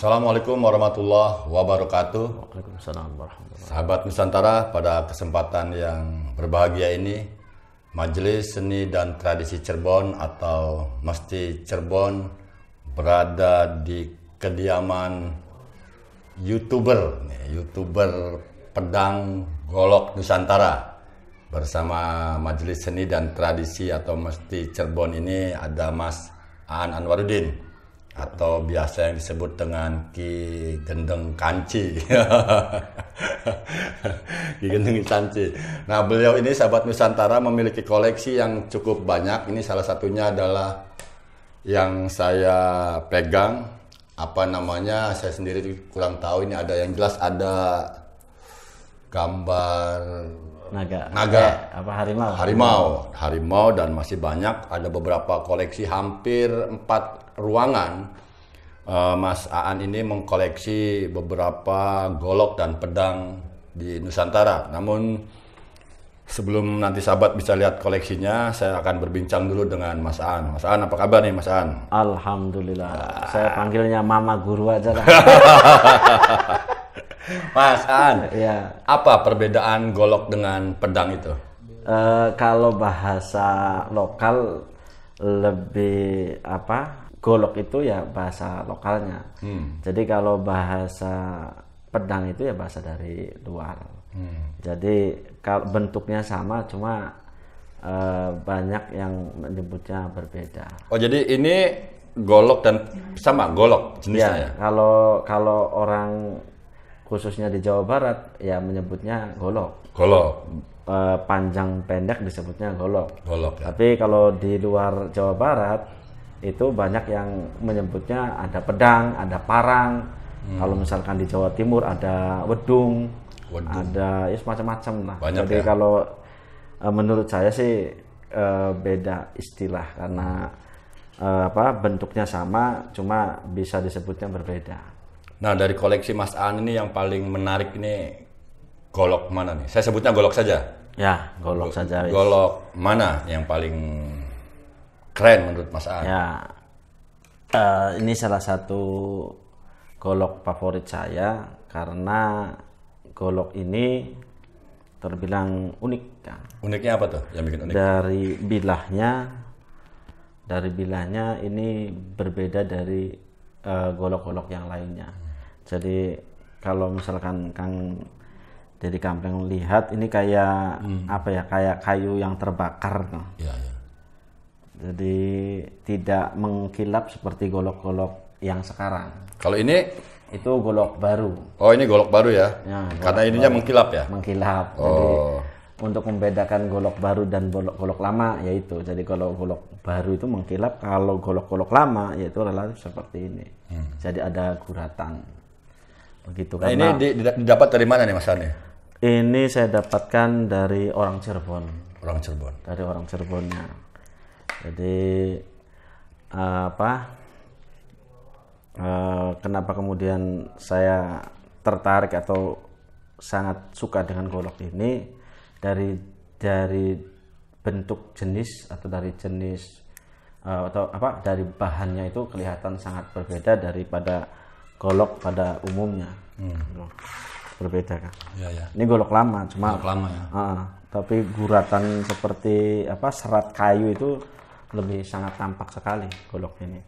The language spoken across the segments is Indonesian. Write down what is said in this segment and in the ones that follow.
Assalamualaikum warahmatullahi wabarakatuh. Waalaikumsalam warahmatullahi. Sahabat Nusantara, pada kesempatan yang berbahagia ini, Majelis Seni dan Tradisi Cirebon atau Mesti Cirebon berada di kediaman YouTuber pedang golok Nusantara. Bersama Majelis Seni dan Tradisi atau Mesti Cirebon ini ada Mas Aan Anwaruddin, atau biasa yang disebut dengan Ki Gendeng Kanci. Ki Gendeng Kanci. Nah, beliau ini sahabat Nusantara memiliki koleksi yang cukup banyak. Ini salah satunya adalah yang saya pegang. Apa namanya? Saya sendiri kurang tahu. Ini ada yang jelas ada gambar naga, harimau dan masih banyak. Ada beberapa koleksi, hampir 4 ruangan. Mas Aan ini mengkoleksi beberapa golok dan pedang di Nusantara. Namun sebelum nanti sahabat bisa lihat koleksinya, saya akan berbincang dulu dengan Mas Aan. Mas Aan, apa kabar nih Mas Aan? Alhamdulillah. Saya panggilnya Mama Guru aja lah. Mas Aan, Ya. apa perbedaan golok dengan pedang itu? Kalau bahasa lokal lebih golok itu ya bahasa lokalnya. Jadi kalau bahasa pedang itu ya bahasa dari luar. Jadi kalau bentuknya sama, cuma banyak yang menyebutnya berbeda. Oh, jadi ini golok dan sama golok jenisnya ya? Kalau orang khususnya di Jawa Barat ya menyebutnya golok. Golok. Panjang pendek disebutnya golok. Golok ya. Tapi kalau di luar Jawa Barat itu banyak yang menyebutnya ada pedang, ada parang. Kalau misalkan di Jawa Timur ada wedung. Ada ya semacam-macam lah. Banyak. Jadi ya? kalau menurut saya sih beda istilah karena bentuknya sama, cuma bisa disebutnya berbeda. Nah, dari koleksi Mas Aan ini yang paling menarik ini golok mana nih? Saya sebutnya golok saja. Ya, golok saja. Golok mana yang paling keren menurut Mas Aan? Ya, ini salah satu golok favorit saya karena golok ini terbilang unik. Ya. Uniknya apa tuh yang bikin unik? Dari bilahnya ini berbeda dari golok-golok yang lainnya. Jadi kalau misalkan Kang Dedi Kampleng lihat ini kayak kayak kayu yang terbakar. Ya. Jadi tidak mengkilap seperti golok-golok yang sekarang. Kalau ini itu golok baru. Oh, ini golok baru ya? Karena ininya baru. mengkilap ya? Mengkilap. Oh. Jadi untuk membedakan golok baru dan golok lama yaitu. Jadi kalau golok baru itu mengkilap, kalau golok-golok lama yaitu relatif seperti ini. Jadi ada guratan. Begitu. Nah, ini didapat dari mana nih Mas Aan? Ini saya dapatkan dari orang Cirebon. Orang Cirebon. Dari orang Cirebonnya. Jadi kenapa kemudian saya tertarik atau sangat suka dengan golok ini dari bentuk jenis atau dari jenis dari bahannya itu kelihatan sangat berbeda daripada golok pada umumnya. Berbeda kan? Ya. Ini golok lama, cuma golok lama ya. Tapi guratan seperti serat kayu itu lebih sangat tampak sekali golok ini.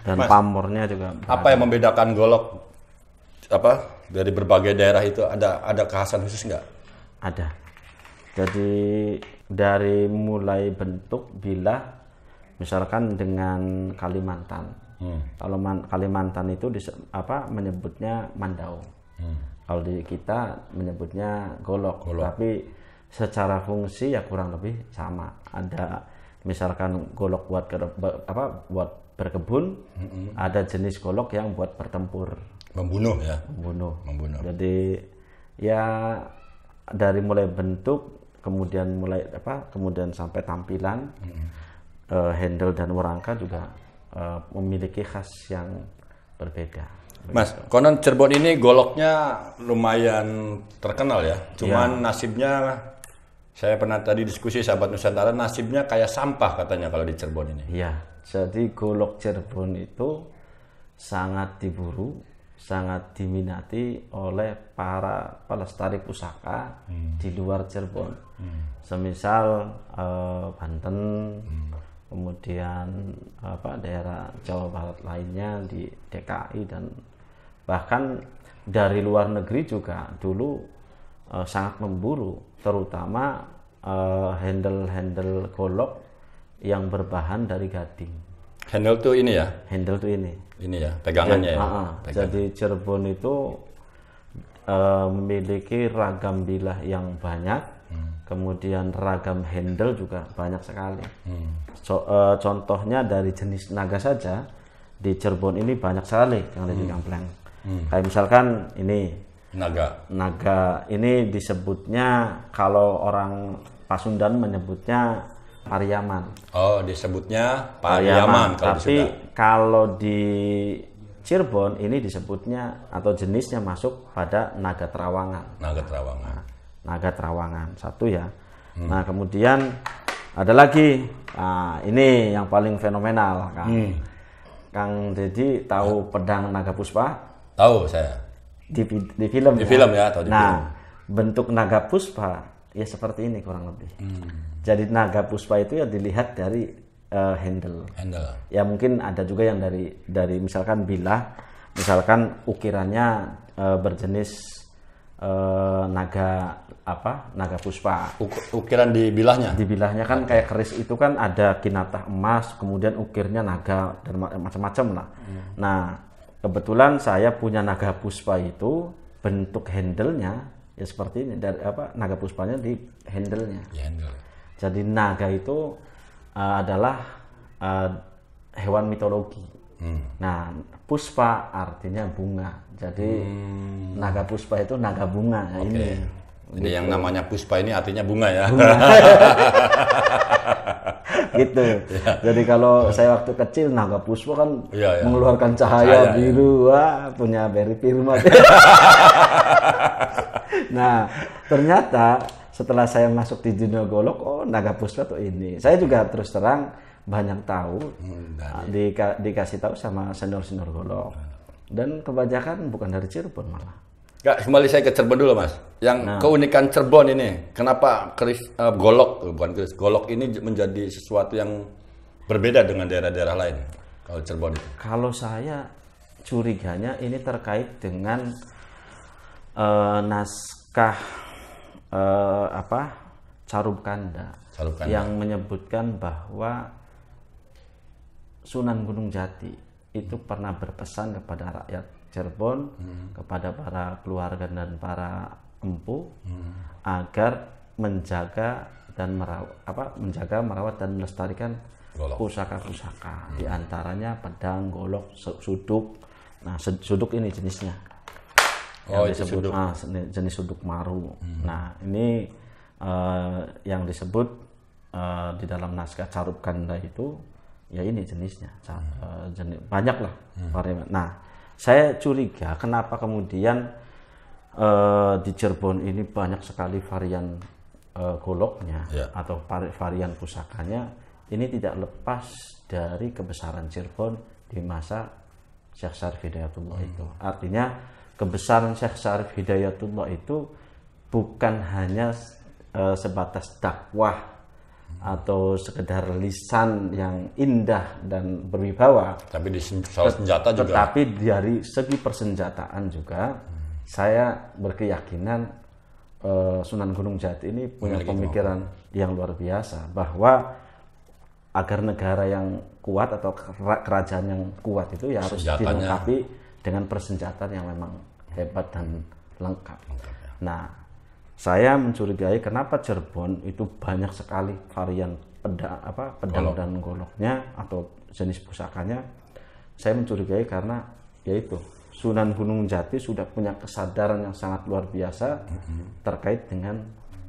Dan Mas, pamornya juga. Apa yang membedakan golok dari berbagai daerah itu? Ada kekhasan khusus nggak? Ada. Jadi dari mulai bentuk bilah, misalkan dengan Kalimantan. Kalau Kalimantan itu menyebutnya mandau. Kalau di kita menyebutnya golok. Tapi secara fungsi ya kurang lebih sama. Ada misalkan golok buat berkebun, ada jenis golok yang buat bertempur. Membunuh ya. Membunuh. Jadi ya dari mulai bentuk kemudian sampai tampilan, handle dan warangka juga memiliki khas yang berbeda. Mas, konon Cirebon ini goloknya lumayan terkenal ya. Cuman nasibnya, saya pernah tadi diskusi sahabat Nusantara, nasibnya kayak sampah katanya kalau di Cirebon ini. Iya, jadi golok Cirebon itu sangat diburu, sangat diminati oleh para pelestari pusaka di luar Cirebon. Semisal Banten, kemudian daerah Jawa Barat lainnya di DKI, dan bahkan dari luar negeri juga dulu sangat memburu, terutama handle golok yang berbahan dari gading. Handle tuh ini ya? Handle tuh ini. Ini ya, pegangannya ya? Jadi Cirebon itu memiliki ragam bilah yang banyak, kemudian ragam handle juga banyak sekali. Contohnya dari jenis naga saja, di Cirebon ini banyak sekali yang ada di Gampleng. Kayak misalkan ini, naga ini disebutnya, kalau orang Pasundan menyebutnya Pariaman. Oh, disebutnya Pariaman. Tapi kalau di Cirebon ini disebutnya atau jenisnya masuk pada naga Trawangan. Naga Trawangan satu ya. Nah, kemudian ada lagi. Nah, ini yang paling fenomenal, Kang. Kang Dedi tahu pedang naga puspa? Tahu saya. Di film. Di film ya, atau di film. Bentuk naga puspa ya seperti ini kurang lebih. Jadi naga puspa itu ya dilihat dari handle. Ya mungkin ada juga yang dari misalkan bilah, misalkan ukirannya berjenis naga puspa. Ukiran di bilahnya? Di bilahnya kan kayak keris itu kan ada kinatah emas, kemudian ukirnya naga dan macam-macam lah. Nah, kebetulan saya punya naga puspa itu, bentuk handle-nya ya seperti ini, dari naga puspanya di handle-nya. Jadi naga itu adalah hewan mitologi. Nah, puspa artinya bunga. Jadi naga puspa itu naga bunga. Nah, ini. Jadi gitu. Yang namanya puspa ini artinya bunga ya. Gitu. Jadi kalau saya waktu kecil naga puspa kan mengeluarkan cahaya biru, wah punya Berry Firma. Nah, ternyata setelah saya masuk di dunia golok, oh naga puspa tuh ini. Saya juga terus terang banyak tahu, dikasih tahu sama senior-senior golok. Dan kebanyakan bukan dari Cirebon malah. Kembali saya ke Cirebon dulu, Mas. Yang keunikan Cirebon ini, kenapa golok ini menjadi sesuatu yang berbeda dengan daerah-daerah lain kalau Cirebon itu? Kalau saya curiganya ini terkait dengan naskah Carub Kanda yang menyebutkan bahwa Sunan Gunung Jati itu pernah berpesan kepada rakyat Cirebon, kepada para keluarga dan para empu agar menjaga dan merawat dan melestarikan pusaka-pusaka, di antaranya pedang, golok, suduk. Nah, suduk ini jenisnya. Yang disebut jenis suduk maru. Nah, ini yang disebut di dalam naskah Carub Kanda itu ya ini jenisnya. Banyak lah varian. Nah, saya curiga kenapa kemudian di Cirebon ini banyak sekali varian goloknya atau varian pusakanya. Ini tidak lepas dari kebesaran Cirebon di masa Syekh Syarif Hidayatullah itu. Artinya kebesaran Syekh Syarif Hidayatullah itu bukan hanya sebatas dakwah atau sekedar lisan yang indah dan berwibawa, tapi di soal senjata juga. Tetapi dari segi persenjataan juga, saya berkeyakinan Sunan Gunung Jati ini punya pemikiran yang luar biasa, bahwa agar negara yang kuat atau kerajaan yang kuat itu ya harus dilengkapi dengan persenjataan yang memang hebat dan lengkap. Nah, saya mencurigai kenapa Cirebon itu banyak sekali varian pedang dan goloknya atau jenis pusakanya. Saya mencurigai karena yaitu Sunan Gunung Jati sudah punya kesadaran yang sangat luar biasa terkait dengan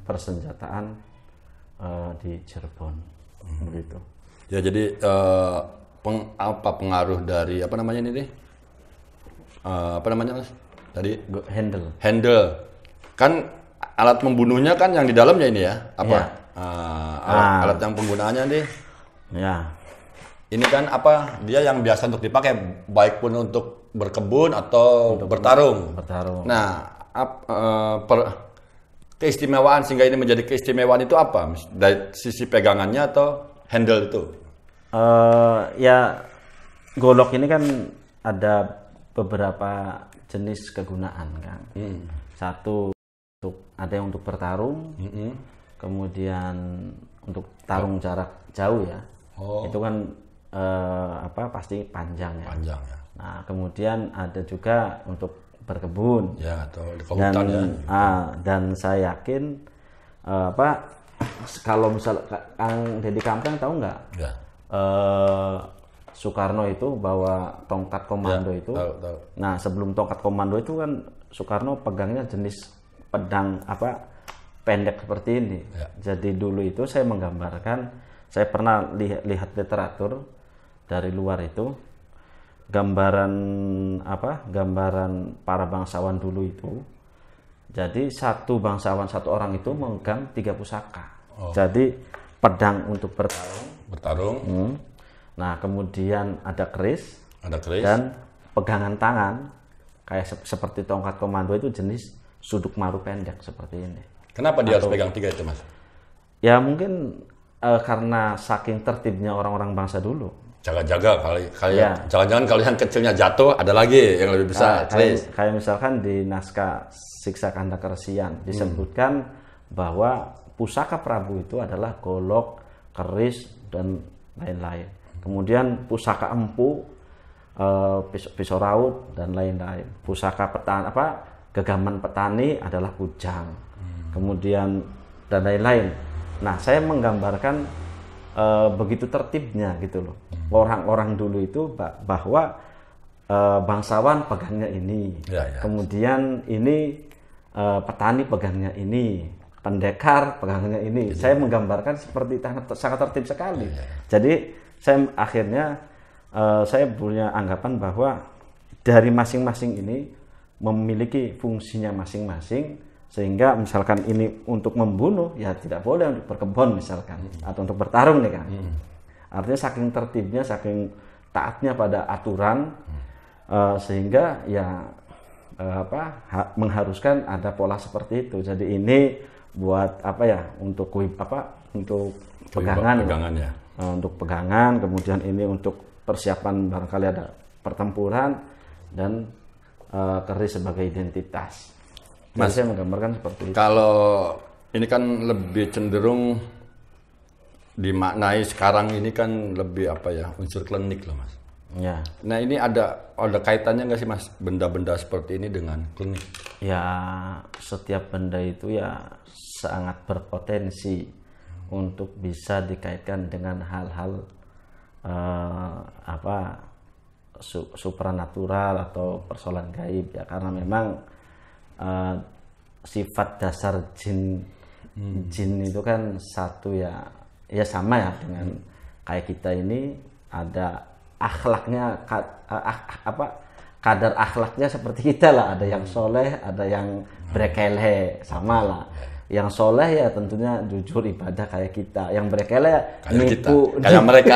persenjataan di Cirebon. Begitu. Ya, jadi pengaruh dari apa namanya ini? Mas? Tadi handle. Kan alat membunuhnya kan yang di dalamnya ini ya? Alat yang penggunaannya nih? Ya. ini kan apa dia yang biasa untuk dipakai baik pun untuk berkebun atau bertarung. Bertarung. Nah, keistimewaan sehingga ini menjadi keistimewaan itu apa? Dari sisi pegangannya atau handle itu? Ya golok ini kan ada beberapa jenis kegunaan kan. Satu ada yang untuk bertarung, kemudian untuk tarung jarak jauh ya. Itu kan pasti panjang ya. Panjang ya. Nah kemudian ada juga untuk berkebun. Ya atau di hutan ya. Dan saya yakin kalau misal Kang Deddy Kampreng tahu nggak? Ya. Soekarno itu bawa tongkat komando ya, itu. Tahu. Nah sebelum tongkat komando itu kan Soekarno pegangnya jenis pedang pendek seperti ini. Ya. Jadi dulu itu saya menggambarkan, saya pernah lihat literatur dari luar itu, gambaran para bangsawan dulu itu. Jadi satu orang itu memegang 3 pusaka. Jadi pedang untuk bertarung. Nah kemudian ada keris. Dan pegangan tangan kayak seperti tongkat komando itu jenis suduk maru pendek seperti ini. Kenapa dia harus pegang 3 itu, Mas? Ya mungkin karena saking tertibnya orang-orang bangsa dulu. Jaga-jaga kali ya. Jangan-jangan kalau yang kecilnya jatuh ada lagi yang lebih besar. Kayak misalkan di naskah Siksa Kanda Keresian disebutkan bahwa pusaka Prabu itu adalah golok, keris dan lain-lain. Kemudian pusaka empu, pisau raut dan lain-lain. Pusaka gegaman petani adalah kujang. Kemudian dan lain-lain. Nah, saya menggambarkan begitu tertibnya gitu loh. Orang-orang dulu itu bahwa bangsawan pegangnya ini. Ya. Kemudian ini petani pegangnya ini, pendekar pegangnya ini. Saya menggambarkan seperti sangat tertib sekali. Ya. Jadi saya punya anggapan bahwa dari masing-masing ini memiliki fungsinya masing-masing, sehingga misalkan ini untuk membunuh ya tidak boleh untuk berkebun misalkan atau untuk bertarung nih kan. Artinya saking tertibnya, saking taatnya pada aturan sehingga ya mengharuskan ada pola seperti itu. Jadi ini buat untuk pegangan ya. Untuk pegangan, kemudian ini untuk persiapan barangkali ada pertempuran, dan keris sebagai identitas. Mas, saya menggambarkan seperti itu. Kalau ini kan lebih cenderung dimaknai sekarang ini kan lebih unsur klinik loh, Mas. Ya. Nah ini ada kaitannya nggak sih, Mas, benda-benda seperti ini dengan klinik? Ya setiap benda itu ya sangat berpotensi untuk bisa dikaitkan dengan hal-hal supranatural atau persoalan gaib ya, karena memang sifat dasar jin itu kan satu ya sama ya dengan kayak kita ini, ada akhlaknya kadar akhlaknya seperti kita lah, ada yang soleh, ada yang brekele, sama lah. Yang soleh ya tentunya jujur ibadah kayak kita, yang brekele nipu kayak mereka.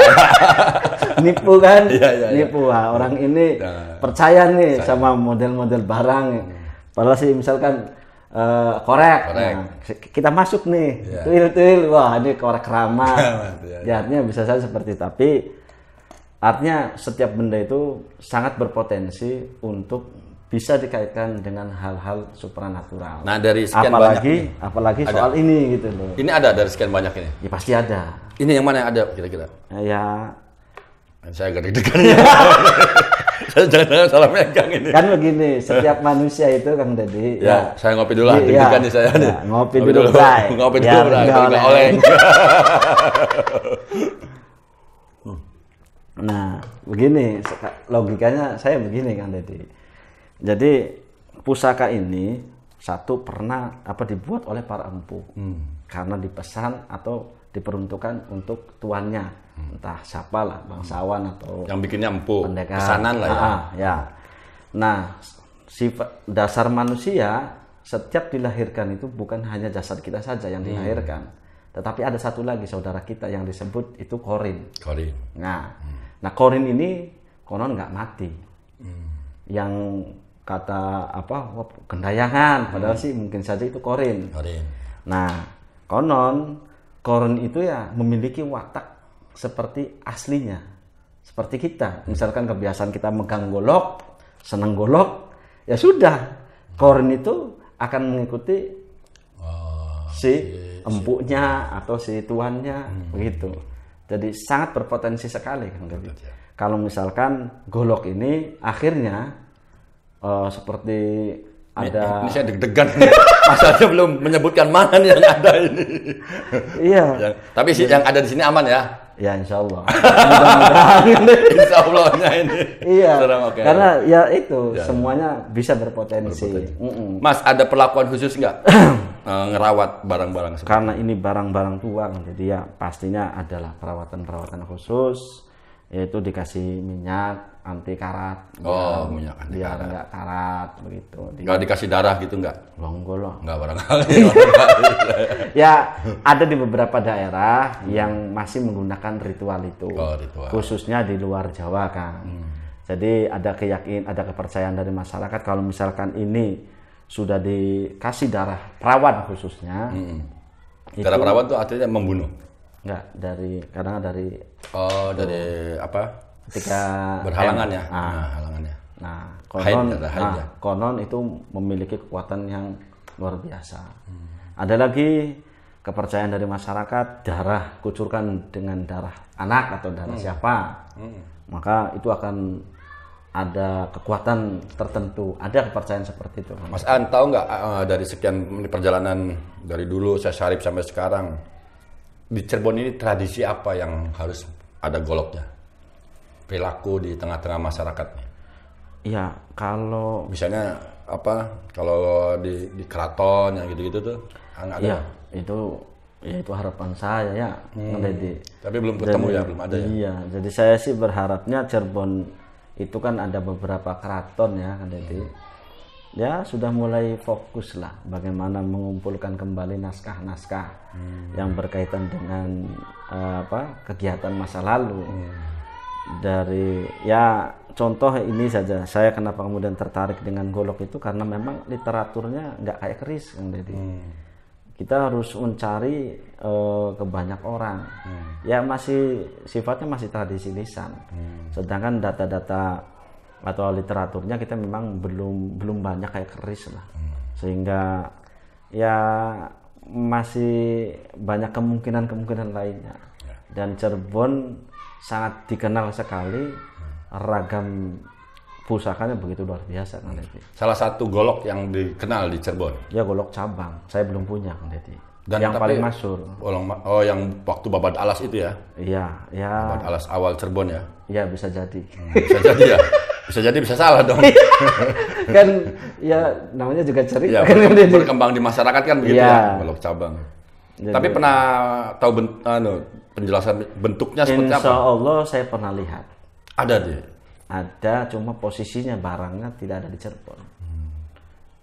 Nipu kan, nipu. Orang ini percaya nih sama model-model barang, padahal sih misalkan korek. Nah, kita masuk nih, tuil, wah ini korek ramah. Artinya bisa saja seperti itu, tapi artinya setiap benda itu sangat berpotensi untuk bisa dikaitkan dengan hal-hal supranatural. Nah dari sekian banyak apalagi soal ini gitu loh. Ini ada dari sekian banyak ini? Ya pasti ada. Ini yang mana yang ada kira-kira? Ya. Saya agak deg-degan ya. Saya jangan salah megang ini. Kan begini, setiap manusia itu Kang Deddy. Ya, saya ngopi dulu lah, deg-degan nih saya nih. Ngopi dulu, Bray. Ngopi dulu, Bray. Nggak oleng. Nah, begini logikanya saya begini Kang Deddy. Jadi pusaka ini satu pernah dibuat oleh para empu karena dipesan atau diperuntukkan untuk tuannya, entah siapa lah, bangsawan atau yang bikinnya empu, pendekar, pesanan lah ya. Ya. Nah, sifat dasar manusia setiap dilahirkan itu bukan hanya jasad kita saja yang dilahirkan, tetapi ada satu lagi saudara kita yang disebut itu korin. Korin. Nah, Nah, korin ini konon nggak mati. Yang kata apa gendayangan, padahal sih mungkin saja itu korin. Nah, konon korin itu ya memiliki watak seperti aslinya, seperti kita. Misalkan kebiasaan kita megang golok, seneng golok, ya sudah, korin itu akan mengikuti si empuknya atau si tuannya, begitu. Jadi sangat berpotensi sekali kan. Kalau misalkan golok ini akhirnya seperti ada. Ini saya deg-degan. Masalahnya belum menyebutkan mana yang ada ini. Iya. Tapi yang ada di sini aman ya. Ya insya Allah. Insya Allahnya ini. Iya. Okay. Karena ya itu semuanya bisa berpotensi. Mas, ada perlakuan khusus nggak ngerawat barang-barang? Karena ini barang-barang tua, jadi ya pastinya adalah perawatan khusus. Yaitu dikasih minyak anti karat. Minyak anti biar karat. Nggak karat begitu. Nggak dikasih darah gitu nggak? Enggak lah. Nggak barangkali. Ya ada di beberapa daerah yang masih menggunakan ritual itu. Ritual. Khususnya di luar Jawa kan. Jadi ada kepercayaan dari masyarakat kalau misalkan ini sudah dikasih darah perawan khususnya. Darah perawan itu artinya membunuh. Enggak, kadang dari apa? Ketika berhalangan ya. Halangannya. Nah, konon itu memiliki kekuatan yang luar biasa. Ada lagi kepercayaan dari masyarakat, darah kucurkan dengan darah anak atau darah siapa, maka itu akan ada kekuatan tertentu. Ada kepercayaan seperti itu. Mas An, tahu nggak dari sekian perjalanan dari dulu saya Syarif sampai sekarang, di Cirebon ini tradisi apa yang harus ada goloknya? Perilaku di tengah-tengah masyarakat. Iya, kalau misalnya apa? Kalau di keraton yang gitu-gitu tuh nggak ada. Iya, itu harapan saya ya. Tapi belum ketemu ya, belum ada ya. Iya, jadi saya sih berharapnya Cirebon itu kan ada beberapa keraton ya, kan Dedi. Ya sudah mulai fokus lah bagaimana mengumpulkan kembali naskah-naskah yang berkaitan dengan kegiatan masa lalu. Dari ya contoh ini saja, saya kenapa kemudian tertarik dengan golok itu karena memang literaturnya nggak kayak keris, Kang Dedi. Kita harus mencari ke banyak orang. Ya sifatnya masih tradisi lisan. Sedangkan data-data atau literaturnya kita memang belum banyak kayak keris lah. Sehingga ya masih banyak kemungkinan lainnya. Dan Cirebon sangat dikenal sekali, ragam pusakanya begitu luar biasa Kang Dedi. Salah satu golok yang dikenal di Cirebon? Ya golok cabang, saya belum punya Kang Dedi. Dan yang paling masyhur. Yang waktu Babad Alas itu ya? Iya, ya. Babad Alas awal Cirebon ya? Iya, bisa jadi. Bisa jadi ya? Bisa jadi, bisa salah dong. Kan ya namanya juga cerita. Ya, berkembang di masyarakat kan begitu ya, golok cabang. Jadi, tapi pernah tahu penjelasan bentuknya seperti apa? Insya Allah saya pernah lihat. Ada deh. Ada, cuma posisinya barangnya tidak ada di Cirebon.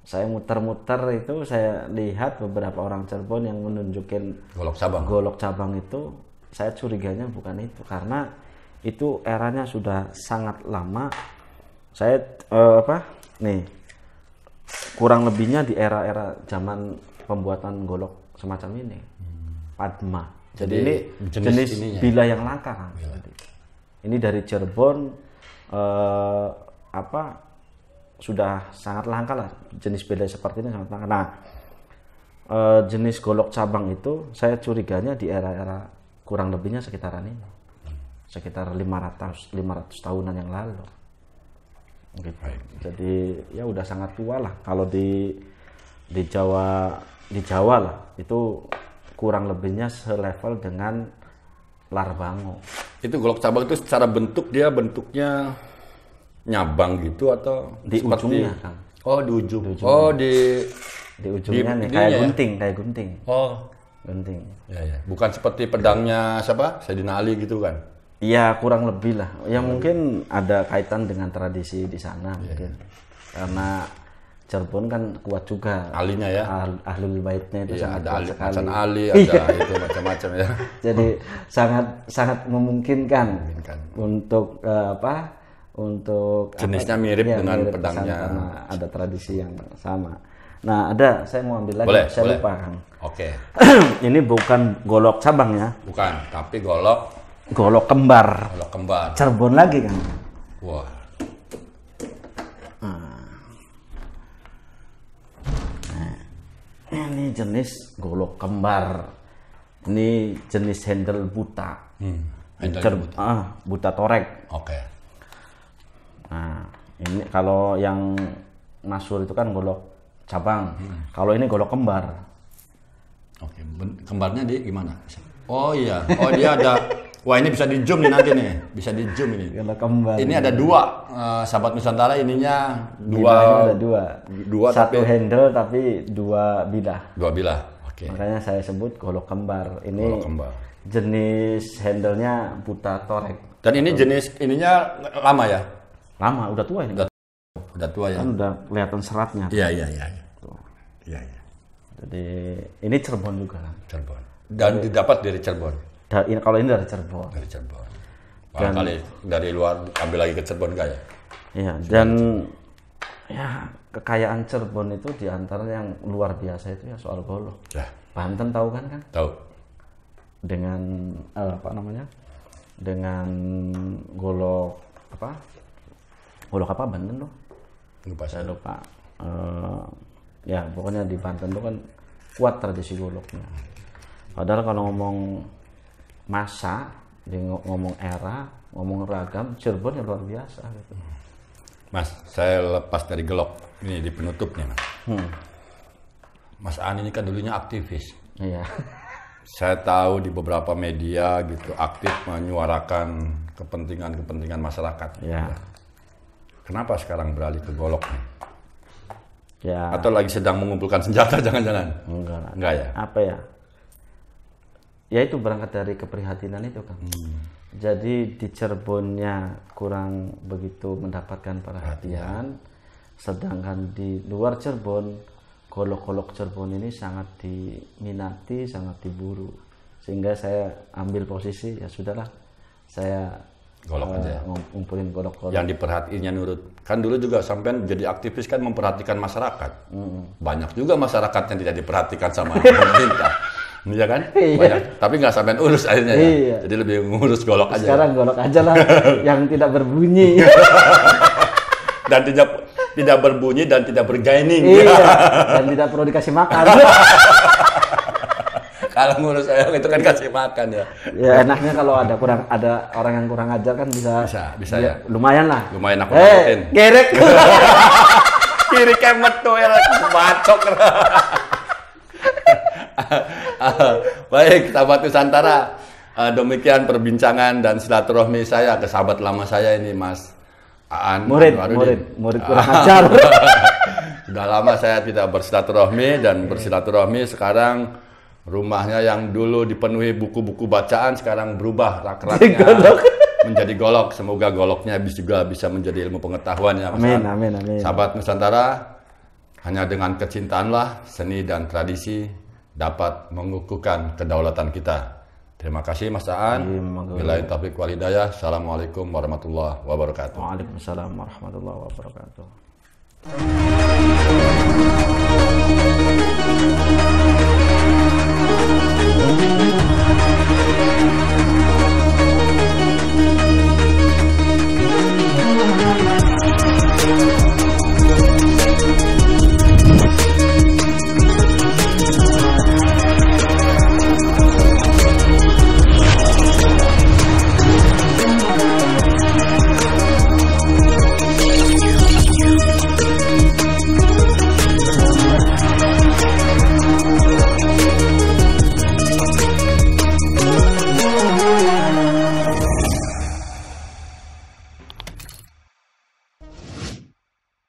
Saya muter-muter itu, saya lihat beberapa orang Cirebon yang menunjukin golok cabang itu, saya curiganya bukan itu, karena itu eranya sudah sangat lama. Saya kurang lebihnya di era-era zaman pembuatan golok semacam ini, Padma. Jadi ini jenis bila yang langka kan. Ini dari Cirebon sudah sangat langka lah, jenis bela seperti ini sangat langka. Nah, jenis golok cabang itu saya curiganya di era-era kurang lebihnya sekitaran ini, sekitar 500 tahunan yang lalu. Gitu. Jadi ya udah sangat tua lah. Kalau di Jawa lah itu kurang lebihnya selevel dengan Larbango. Itu golok cabang itu secara bentuknya nyabang gitu atau di ujungnya kan? Di ujung. Di ujungnya nih kayak gunting. Gunting. Ya. Bukan seperti pedangnya siapa? Sayyidina Ali gitu kan? Iya, kurang lebih lah. Ya mungkin ada kaitan dengan tradisi di sana mungkin. Karena Cirebon kan kuat juga. Alinya ya. Ahlul baitnya itu Iya, sangat ada kuat Ali, sekali. Hasan Ali, ada itu macam-macam ya. Jadi sangat memungkinkan Memungkinkan. untuk untuk Jenisnya mirip dengan mirip pedangnya. karena ada tradisi yang sama. Nah, saya mau ambil lagi, Boleh, saya boleh. lupa Kang. Oke, Ini bukan golok cabang ya, bukan, tapi golok kembar. kembar. Cirebon lagi Kang. Wah, Ini jenis golok kembar. Ini jenis handle buta. handle Buta torek. Oke. Nah, ini kalau yang masyhur itu kan golok cabang. Kalau ini golok kembar. Oke, kembarnya di gimana? Oh iya, oh dia ada. Wah ini bisa di zoom nih nanti nih, bisa di zoom ini. Golok kembar. Ini ada dua, sahabat Nusantara ininya Bilahnya dua. ada dua. Dua Satu tapi handle tapi dua bilah. dua bilah. Oke. Makanya saya sebut golok kembar. Ini Golok kembar. jenis handlenya buta torek. Dan ini jenis ininya lama ya? Lama, udah tua ini. Udah tua ya? Kan udah kelihatan seratnya. Iya. Iya. Jadi ini Cirebon juga kan. Cirebon. Dan didapat dari Cirebon. Kalau ini dari Cirebon. Dari Cirebon. Barangkali dari luar ambil lagi ke Cirebon enggak ya? Iya, dan ya kekayaan Cirebon itu diantara yang luar biasa itu ya soal golok. Ya, Banten tahu kan Kang? tahu. Dengan dengan golok apa Banten loh? Lupa Saya saya. lupa. Ya pokoknya di Banten itu kan kuat tradisi goloknya. Padahal kalau ngomong masa, ngomong era, ngomong ragam, Cirebon yang luar biasa gitu. Mas, saya lepas dari golok. Ini di penutupnya, Mas. Mas An ini kan dulunya aktivis. Iya. Saya tahu di beberapa media gitu aktif menyuarakan kepentingan masyarakat. Ya. Kenapa sekarang beralih ke golok nih? Ya. Atau lagi sedang mengumpulkan senjata jangan-jangan? Enggak ya? Apa ya? Ya itu berangkat dari keprihatinan itu kan. Jadi di Cirebonnya kurang begitu mendapatkan perhatian, sedangkan di luar Cirebon golok-golok Cirebon ini sangat diminati, sangat diburu, sehingga saya ambil posisi ya sudahlah, saya Golok aja. ngumpulin golok-golok. Yang diperhatiinnya nurut. Kan dulu juga sampean jadi aktivis kan memperhatikan masyarakat. Banyak juga masyarakat yang tidak diperhatikan sama pemerintah. Iya kan? Iya. Banyak. Tapi nggak sampean urus akhirnya ya. Iya. Jadi lebih ngurus golok aja. Sekarang golok aja lah yang tidak berbunyi. Dan tidak berbunyi dan tidak bergaining. Iya. Dan tidak perlu dikasih makan. Kalau ngurus ayam itu kan kasih makan ya. Ya enaknya kalau ada orang yang kurang ajar kan bisa ya. Lumayan lah. Lumayan aku dapetin. Gerek. Kiri kemet tuh ya, bacok. Baik, sahabat Nusantara. Demikian perbincangan dan silaturahmi saya ke sahabat lama saya ini, Mas Aan. Murid kurang ajar. Sudah lama saya tidak bersilaturahmi dan bersilaturahmi sekarang rumahnya yang dulu dipenuhi buku-buku bacaan sekarang berubah rak-raknya menjadi golok. Semoga goloknya juga bisa menjadi ilmu pengetahuan ya, Mas. Amin. Sahabat Nusantara, hanya dengan kecintaanlah seni dan tradisi dapat mengukuhkan kedaulatan kita. Terima kasih Mas Aan. Billahi taufiq wal hidayah. Assalamualaikum warahmatullahi wabarakatuh. Waalaikumsalam warahmatullahi wabarakatuh.